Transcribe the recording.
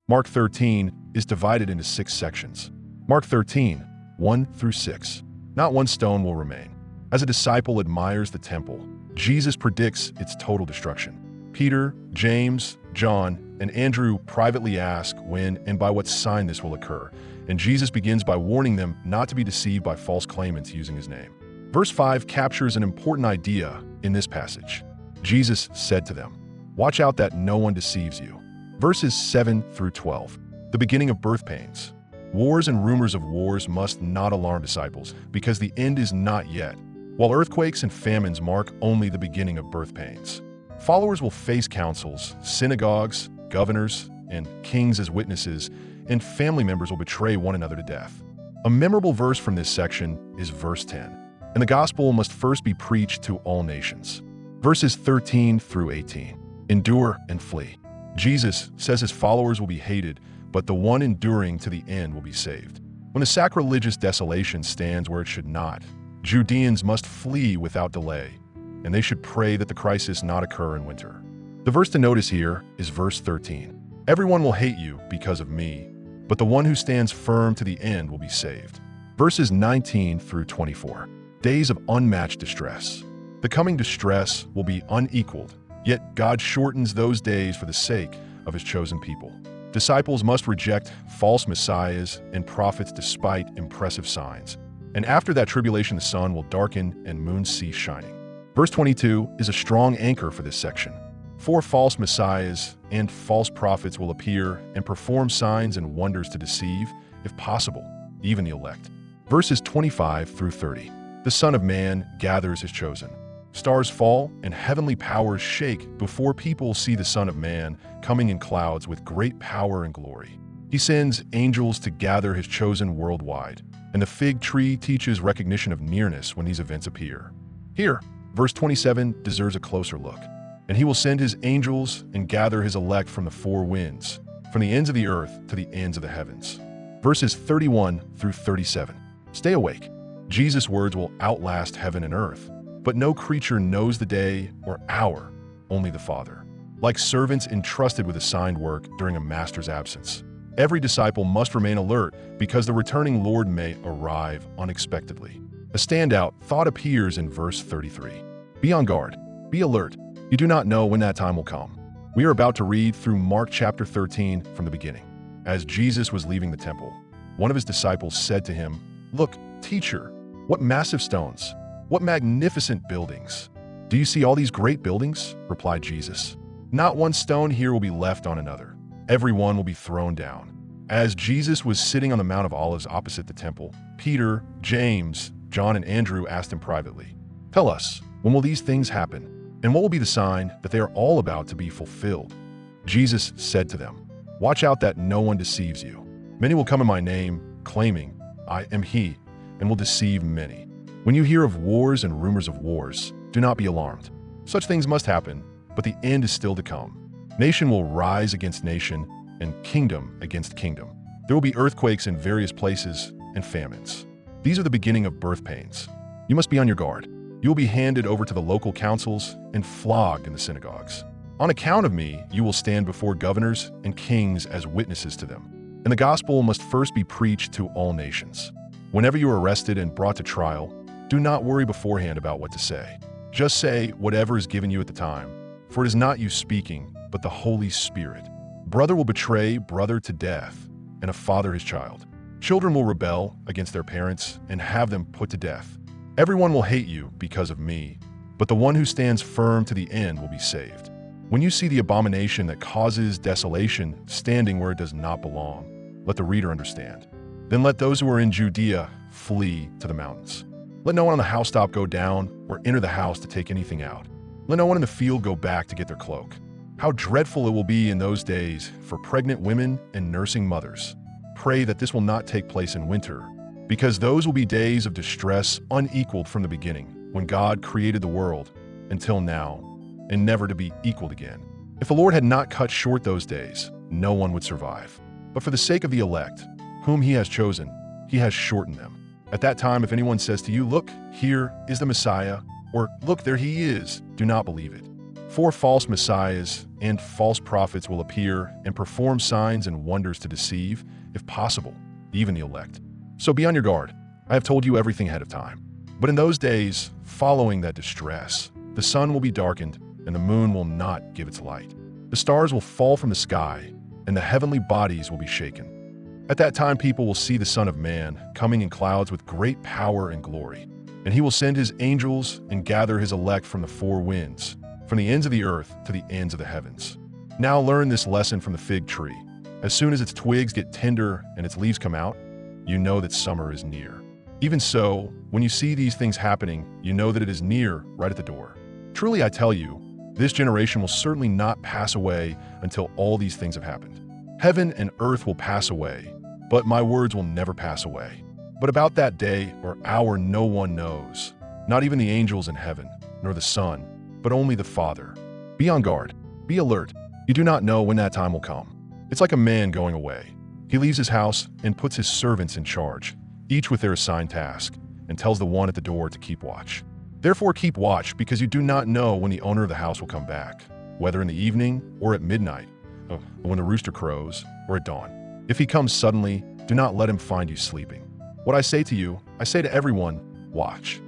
Mark 13 is divided into 6 sections. Mark 13, 1 through 6. Not one stone will remain. As a disciple admires the temple, Jesus predicts its total destruction. Peter, James, John, and Andrew privately ask when and by what sign this will occur, and Jesus begins by warning them not to be deceived by false claimants using his name. Verse 5 captures an important idea in this passage. Jesus said to them, "Watch out that no one deceives you." Verses 7 through 12. The beginning of birth pains. Wars and rumors of wars must not alarm disciples, because the end is not yet, while earthquakes and famines mark only the beginning of birth pains. Followers will face councils, synagogues, governors, and kings as witnesses, and family members will betray one another to death. A memorable verse from this section is verse 10. And the gospel must first be preached to all nations. Verses 13 through 18. Endure and flee. Jesus says his followers will be hated, but the one enduring to the end will be saved. When the sacrilegious desolation stands where it should not, Judeans must flee without delay, and they should pray that the crisis not occur in winter. The verse to notice here is verse 13. Everyone will hate you because of me, but the one who stands firm to the end will be saved. Verses 19 through 24. Days of unmatched distress. The coming distress will be unequaled, yet God shortens those days for the sake of his chosen people. Disciples must reject false messiahs and prophets despite impressive signs. And after that tribulation, the sun will darken and moon cease shining. Verse 22 is a strong anchor for this section. 4 false messiahs and false prophets will appear and perform signs and wonders to deceive, if possible, even the elect. Verses 25 through 30. The Son of Man gathers his chosen. Stars fall and heavenly powers shake before people see the Son of Man coming in clouds with great power and glory. He sends angels to gather his chosen worldwide, and the fig tree teaches recognition of nearness when these events appear. Here, verse 27 deserves a closer look. And he will send his angels and gather his elect from the 4 winds, from the ends of the earth to the ends of the heavens. Verses 31 through 37. Stay awake. Jesus' words will outlast heaven and earth, but no creature knows the day or hour, only the Father. Like servants entrusted with assigned work during a master's absence, every disciple must remain alert because the returning Lord may arrive unexpectedly. A standout thought appears in verse 33. Be on guard. Be alert. You do not know when that time will come. We are about to read through Mark chapter 13 from the beginning. As Jesus was leaving the temple, one of his disciples said to him, "Look, teacher, what massive stones! What magnificent buildings! Do you see all these great buildings?" replied Jesus. "Not one stone here will be left on another. Every one will be thrown down." As Jesus was sitting on the Mount of Olives opposite the temple, Peter, James, John, and Andrew asked him privately, "Tell us, when will these things happen? And what will be the sign that they are all about to be fulfilled?" Jesus said to them, "Watch out that no one deceives you. Many will come in my name, claiming, 'I am he,' and will deceive many. When you hear of wars and rumors of wars, do not be alarmed. Such things must happen, but the end is still to come. Nation will rise against nation, and kingdom against kingdom. There will be earthquakes in various places and famines. These are the beginning of birth pains. You must be on your guard. You will be handed over to the local councils and flogged in the synagogues. On account of me, you will stand before governors and kings as witnesses to them. And the gospel must first be preached to all nations. Whenever you are arrested and brought to trial, do not worry beforehand about what to say. Just say whatever is given you at the time, for it is not you speaking, but the Holy Spirit. Brother will betray brother to death, and a father his child. Children will rebel against their parents and have them put to death. Everyone will hate you because of me, but the one who stands firm to the end will be saved. When you see the abomination that causes desolation standing where it does not belong, let the reader understand. Then let those who are in Judea flee to the mountains. Let no one on the housetop go down or enter the house to take anything out. Let no one in the field go back to get their cloak. How dreadful it will be in those days for pregnant women and nursing mothers. Pray that this will not take place in winter, because those will be days of distress unequaled from the beginning, when God created the world, until now, and never to be equaled again. If the Lord had not cut short those days, no one would survive. But for the sake of the elect, whom he has chosen, he has shortened them. At that time, if anyone says to you, 'Look, here is the Messiah,' or 'Look, there he is,' do not believe it. For false messiahs and false prophets will appear and perform signs and wonders to deceive, if possible, even the elect. So be on your guard. I have told you everything ahead of time. But in those days, following that distress, the sun will be darkened and the moon will not give its light. The stars will fall from the sky and the heavenly bodies will be shaken. At that time, people will see the Son of Man coming in clouds with great power and glory. And he will send his angels and gather his elect from the four winds, from the ends of the earth to the ends of the heavens. Now learn this lesson from the fig tree. As soon as its twigs get tender and its leaves come out, you know that summer is near. Even so, when you see these things happening, you know that it is near, right at the door. Truly I tell you, this generation will certainly not pass away until all these things have happened. Heaven and earth will pass away, but my words will never pass away. But about that day or hour no one knows, not even the angels in heaven, nor the Son, but only the Father. Be on guard. Be alert. You do not know when that time will come. It's like a man going away. He leaves his house and puts his servants in charge, each with their assigned task, and tells the one at the door to keep watch. Therefore keep watch, because you do not know when the owner of the house will come back, whether in the evening or at midnight, or when the rooster crows, or at dawn. If he comes suddenly, do not let him find you sleeping. What I say to you, I say to everyone, watch.